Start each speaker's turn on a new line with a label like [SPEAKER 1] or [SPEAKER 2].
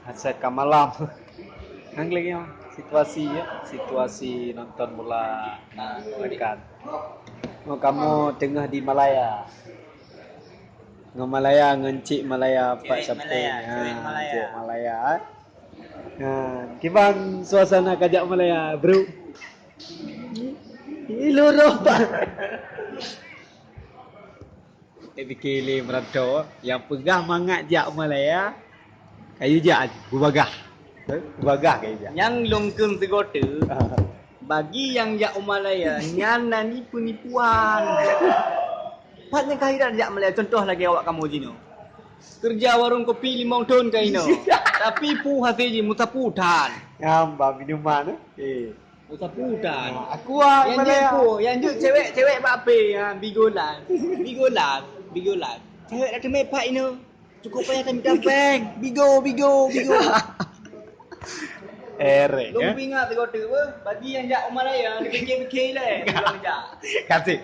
[SPEAKER 1] Asalkan malam. Hang lagi yang situasi ya, situasi nonton bola tekan. Oh, kamu tengah di Malaya. Ngom Malaya, ngencik Malaya, Pak
[SPEAKER 2] Cewek
[SPEAKER 1] Sapin.
[SPEAKER 2] Malaya, cewek Malaya.
[SPEAKER 1] Cewek Malaya. Gimana suasana kajak Malaya, bro? Luruh Pak. Fikir le merantau yang pegah mangat jak Malaya. Kayu jak bubagah. Bubagah kayu jak.
[SPEAKER 2] Yang longkem segota bagi yang jak Malaya nyana ni penipuan. Patnya kairan jak Malaya contoh lagi awak kamu jino. Kerja warung kopi 5 tahun kaino. Tapi pu hati je mutaputan.
[SPEAKER 1] Ngamba minuman
[SPEAKER 2] Mutaputan.
[SPEAKER 1] Aku ah
[SPEAKER 2] Yang
[SPEAKER 1] Malaya.
[SPEAKER 2] dia pu, yang dia cewek bape ha bigolan. Bigolan. Cewek dah mepak ini. Cukup payah kami kampeng. Bigo.
[SPEAKER 1] Erek
[SPEAKER 2] Lu
[SPEAKER 1] ya.
[SPEAKER 2] ingat segota apa? Bagi yang jak Malaya, dia fikir-fikir lah.
[SPEAKER 1] Kasih.